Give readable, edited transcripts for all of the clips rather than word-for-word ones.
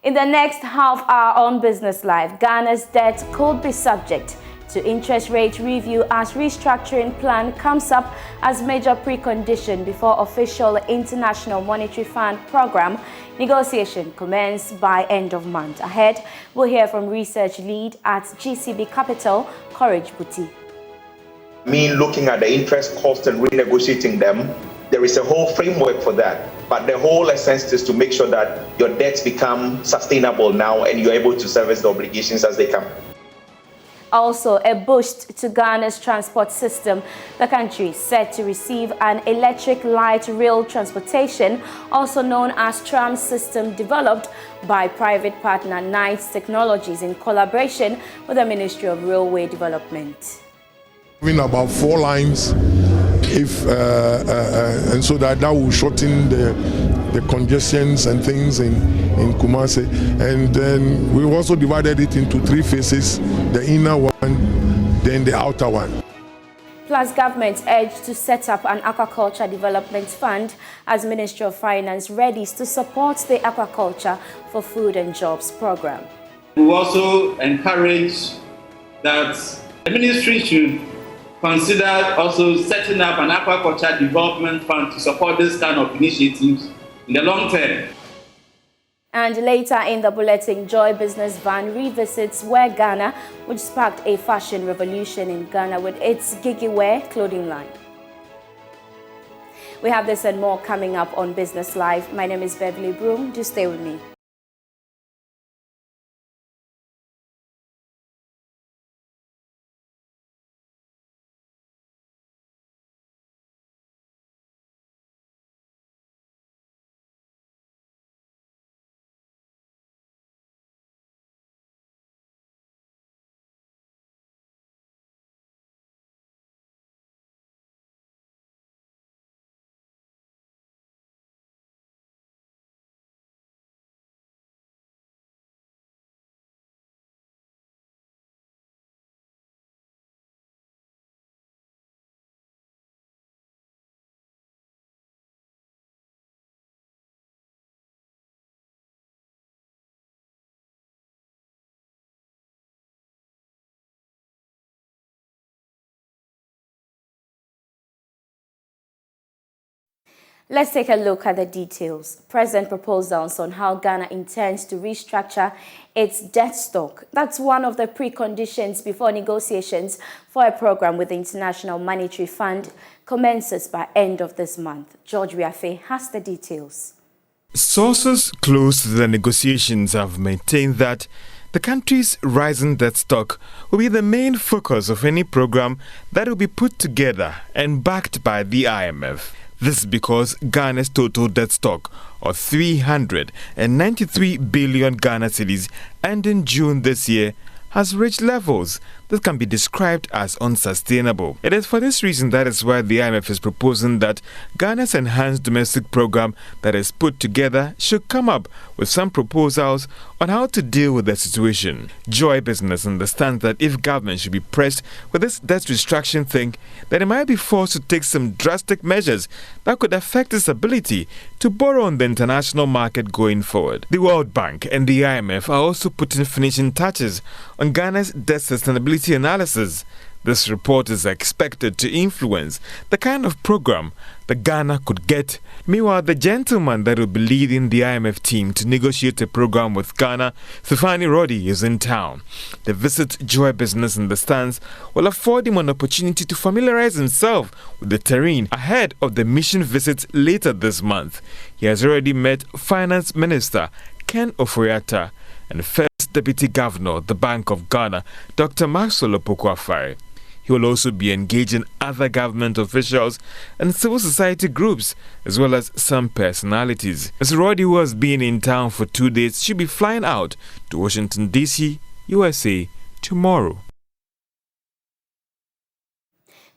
In the next half hour on Business Live, Ghana's debt could be subject to interest rate review as restructuring plan comes up as major precondition before official International Monetary Fund program negotiation commence by end of month. Ahead, we'll hear from research lead at GCB Capital, Courage Buti. Looking at the interest cost and renegotiating them, there is a whole framework for that. But the whole essence is to make sure that your debts become sustainable now and you're able to service the obligations as they come. Also, a boost to Ghana's transport system. The country is set to receive an electric light rail transportation, also known as tram system, developed by private partner Knights Technologies in collaboration with the Ministry of Railway Development. In about 4 lines, and so that will shorten the congestions and things in Kumasi. And then we also divided it into 3 phases, the inner one, then the outer one. Plus, government urged to set up an aquaculture development fund as Ministry of Finance readies to support the Aquaculture for Food and Jobs program. We also encourage that the ministry should consider also setting up an aquaculture development fund to support this kind of initiatives in the long term. And later in the bulletin, Joy Business Van revisits Wear Ghana, which sparked a fashion revolution in Ghana with its Gigi Wear clothing line. We have this and more coming up on Business Live. My name is Beverly Broohm. Do stay with me. Let's take a look at the details. Present proposals on how Ghana intends to restructure its debt stock. That's one of the preconditions before negotiations for a program with the International Monetary Fund commences by end of this month. George Wiafe has the details. Sources close to the negotiations have maintained that the country's rising debt stock will be the main focus of any program that will be put together and backed by the IMF. This is because Ghana's total debt stock of 393 billion Ghana cedis ending June this year has reached levels that can be described as unsustainable. It is for this reason that is why the IMF is proposing that Ghana's enhanced domestic program that is put together should come up with some proposals on how to deal with the situation. Joy Business understands that if government should be pressed with this debt restructuring thing, then it might be forced to take some drastic measures that could affect its ability to borrow on the international market going forward. The World Bank and the IMF are also putting finishing touches on Ghana's debt sustainability analysis. This report is expected to influence the kind of program that Ghana could get. Meanwhile, the gentleman that will be leading the IMF team to negotiate a program with Ghana, Sifani Rodi, is in town. The visit Joy Business understands will afford him an opportunity to familiarize himself with the terrain ahead of the mission visits later this month. He has already met Finance Minister Ken Oforiatta and First Deputy Governor of the Bank of Ghana, Dr. Maxwell Opoku-Afare. He will also be engaging other government officials and civil society groups, as well as some personalities. Mr. Roddy, who has been in town for 2 days, should be flying out to Washington, D.C., USA, tomorrow.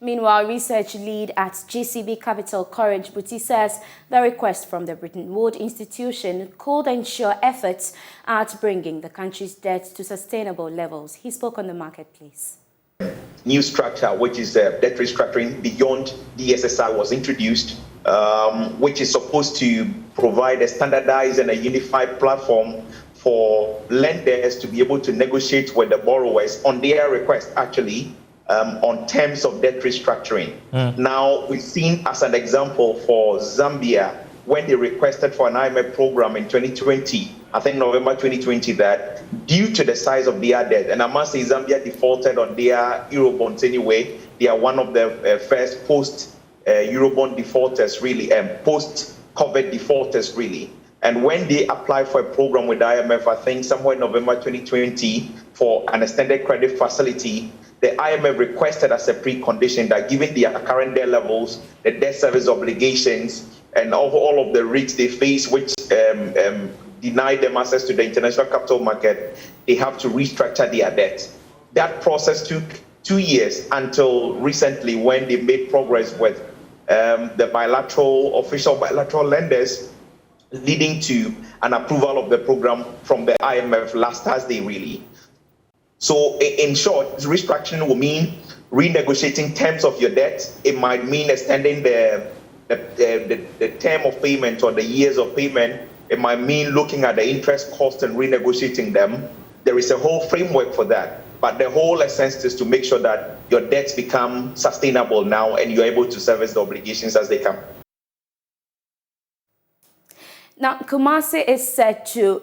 Meanwhile, research lead at GCB Capital, Courage Buti, says the request from the Bretton Woods institution could ensure efforts at bringing the country's debt to sustainable levels. He spoke on the marketplace. New structure, which is debt restructuring beyond DSSI, was introduced, which is supposed to provide a standardized and a unified platform for lenders to be able to negotiate with the borrowers on their request, actually, on terms of debt restructuring. Now, we've seen as an example for Zambia, when they requested for an IMF program in 2020, I think November 2020, that due to the size of their debt, and I must say Zambia defaulted on their Eurobonds anyway, they are one of the first post-Eurobond defaulters, really, and post-COVID defaulters, really. And when they applied for a program with IMF, I think somewhere in November 2020, for an extended credit facility, the IMF requested as a precondition that given their current debt levels, the debt service obligations, and all of the risks they face, which deny them access to the international capital market, they have to restructure their debt. That process took 2 years until recently, when they made progress with the official bilateral lenders, leading to an approval of the program from the IMF last Thursday, really. So in short, restructuring will mean renegotiating terms of your debt. It might mean extending the term of payment or the years of payment. It might mean looking at the interest cost and renegotiating them. There is a whole framework for that. But the whole essence is to make sure that your debts become sustainable now and you're able to service the obligations as they come. Now, Kumasi is set to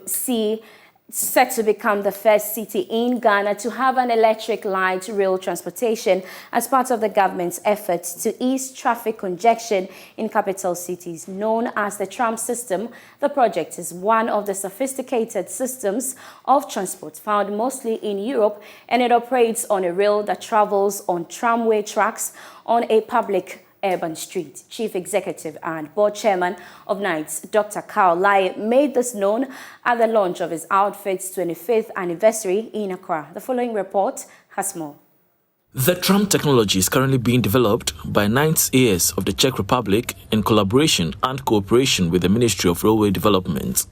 become the first city in Ghana to have an electric light rail transportation as part of the government's efforts to ease traffic congestion in capital cities known as the tram system. The project is one of the sophisticated systems of transport found mostly in Europe, and it operates on a rail that travels on tramway tracks on a public urban street. Chief Executive and Board Chairman of NITES, Dr. Carl Lai, made this known at the launch of his outfit's 25th anniversary in Accra. The following report has more. The tram technology is currently being developed by NITES AS of the Czech Republic in collaboration and cooperation with the Ministry of Railway Development.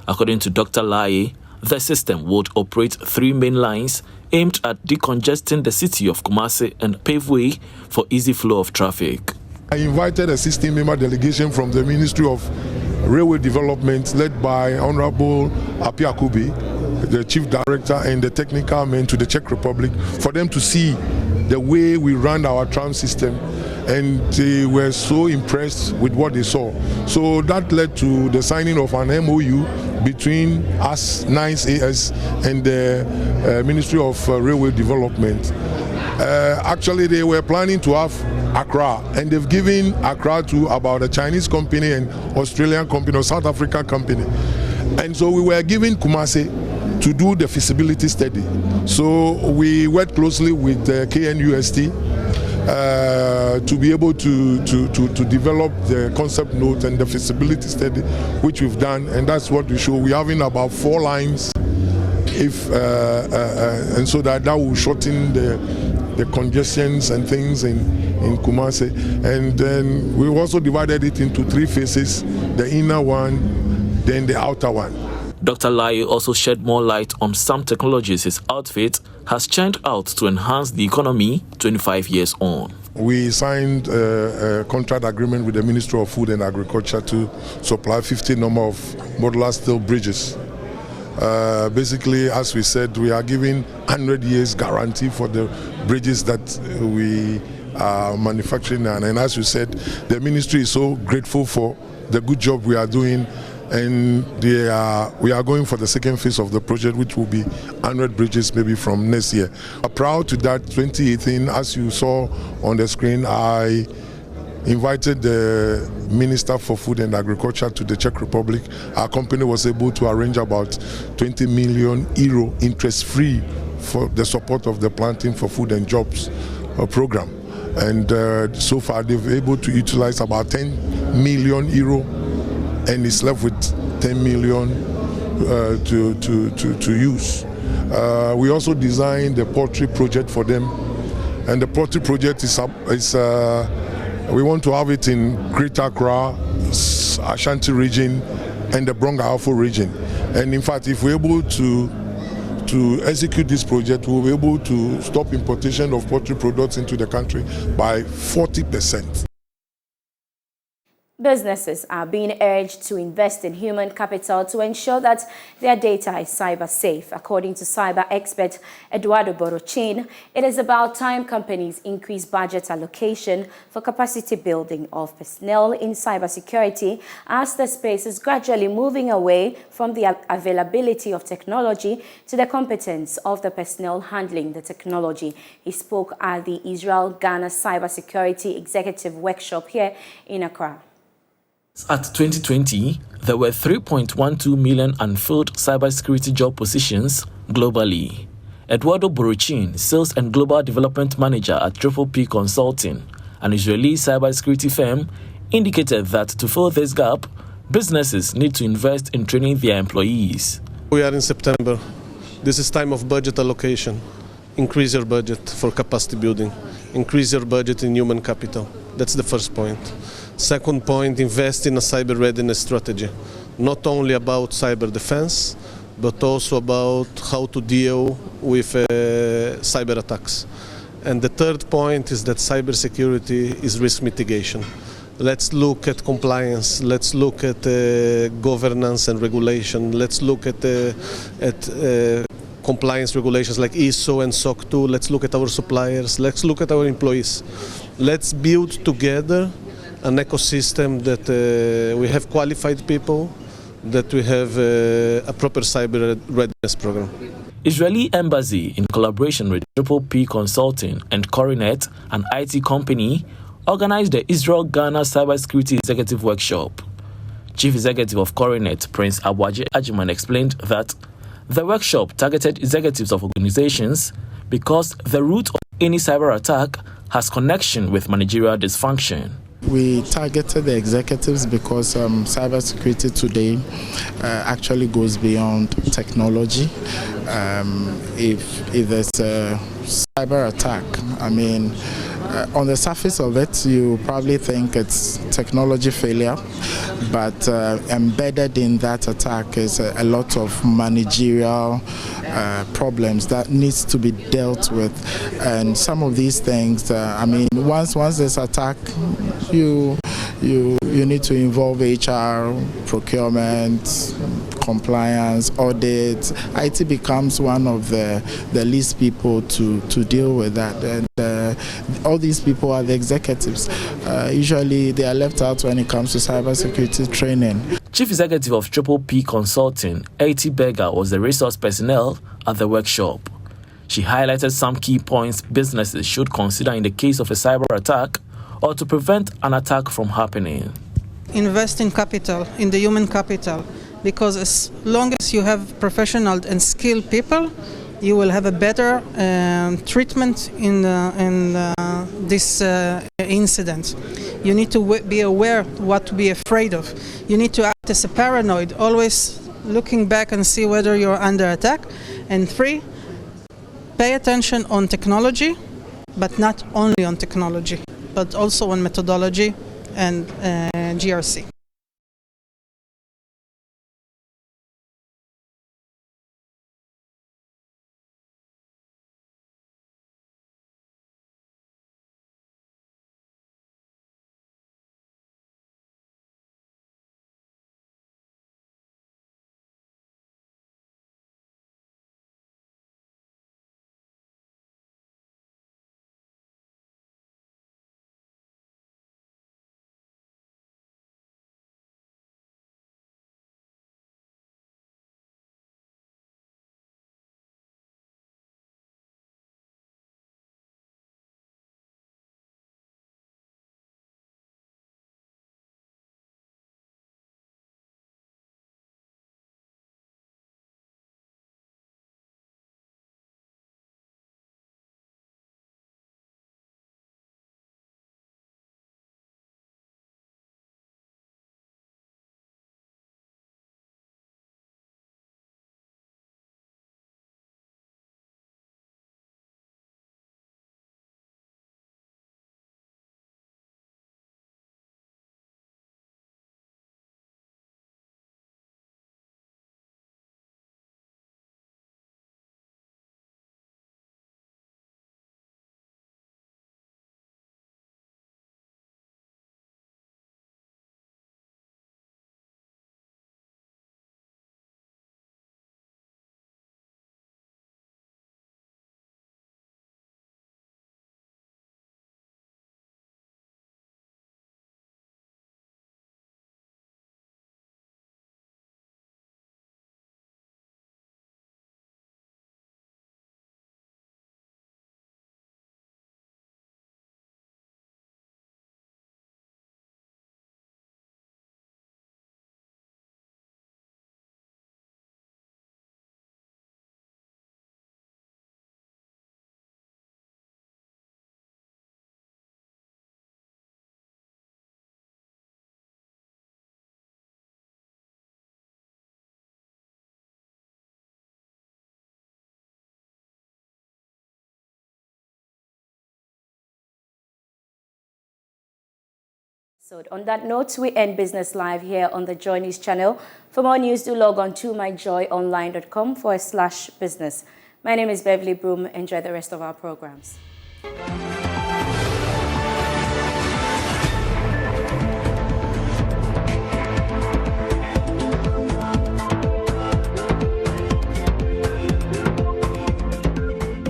According to Dr. Lai, the system would operate 3 main lines aimed at decongesting the city of Kumasi and pave way for easy flow of traffic. I invited a 16-member delegation from the Ministry of Railway Development led by Honorable Apia Kubi, the Chief Director, and the technical men to the Czech Republic for them to see the way we run our tram system, and they were so impressed with what they saw. So that led to the signing of an MOU between us, NICE AS, and the Ministry of Railway Development. Actually, they were planning to have Accra, and they've given Accra to about a Chinese company and Australian company or South African company. And so we were giving Kumasi to do the feasibility study. So we worked closely with KNUST to be able to develop the concept note and the feasibility study, which we've done, and that's what we show. We're having about 4 lines, and so that will shorten the congestions and things in Kumasi. And then we also divided it into 3 phases: the inner one, then the outer one. Dr. Lai also shed more light on some technologies his outfit has churned out to enhance the economy 25 years on. We signed a contract agreement with the Ministry of Food and Agriculture to supply 50 number of modular steel bridges. Basically, as we said, we are giving 100 years guarantee for the bridges that we are manufacturing. And as you said, the ministry is so grateful for the good job we are doing. And we are going for the second phase of the project, which will be 100 bridges maybe from next year. Prior to that, 2018, as you saw on the screen, I invited the Minister for Food and Agriculture to the Czech Republic. Our company was able to arrange about 20 million euro interest-free for the support of the Planting for Food and Jobs program. And so far, they've been able to utilize about 10 million euro, and it's left with 10 million to use. We also designed the poultry project for them, and the poultry project is we want to have it in Greater Accra, Ashanti region, and the Bronga-Afo region. And in fact, if we're able to execute this project, we'll be able to stop importation of poultry products into the country by 40%. Businesses are being urged to invest in human capital to ensure that their data is cyber safe. According to cyber expert Eduardo Borochin, it is about time companies increase budget allocation for capacity building of personnel in cybersecurity as the space is gradually moving away from the availability of technology to the competence of the personnel handling the technology. He spoke at the Israel-Ghana Cybersecurity Executive Workshop here in Accra. At 2020, there were 3.12 million unfilled cybersecurity job positions globally. Eduardo Borochin, Sales and Global Development Manager at Triple P Consulting, an Israeli cybersecurity firm, indicated that to fill this gap, businesses need to invest in training their employees. We are in September. This is time of budget allocation. Increase your budget for capacity building. Increase your budget in human capital. That's the first point. Second point, invest in a cyber readiness strategy. Not only about cyber defense, but also about how to deal with cyber attacks. And the third point is that cybersecurity is risk mitigation. Let's look at compliance. Let's look at governance and regulation. Let's look at compliance regulations like ISO and SOC 2. Let's look at our suppliers. Let's look at our employees. Let's build together an ecosystem that we have qualified people, that we have a proper cyber readiness program. Israeli Embassy, in collaboration with Triple P Consulting and Coronet, an IT company, organized the Israel-Ghana Cybersecurity Executive Workshop. Chief Executive of Coronet, Prince Abwaje Ajiman, explained that the workshop targeted executives of organizations because the root of any cyber attack has connection with managerial dysfunction. We targeted the executives because cybersecurity today actually goes beyond technology. If there's a cyber attack, I mean, on the surface of it, you probably think it's technology failure, but embedded in that attack is a lot of managerial problems that needs to be dealt with. And some of these things, I mean, once this attack, you need to involve HR, procurement, compliance, audit. IT becomes one of the least people to deal with that. And all these people are the executives. Usually they are left out when it comes to cybersecurity training. Chief Executive of Triple P Consulting, A.T. Berger, was the resource personnel at the workshop. She highlighted some key points businesses should consider in the case of a cyber attack or to prevent an attack from happening. Invest in capital, in the human capital, because as long as you have professional and skilled people, you will have a better treatment in this incident. You need to be aware what to be afraid of. You need to act as a paranoid, always looking back and see whether you're under attack. And 3, pay attention on technology, but not only on technology, but also on methodology and GRC. So on that note, we end Business Live here on the Joy News channel. For more news, do log on to myjoyonline.com/business. My name is Beverly Broohm. Enjoy the rest of our programs.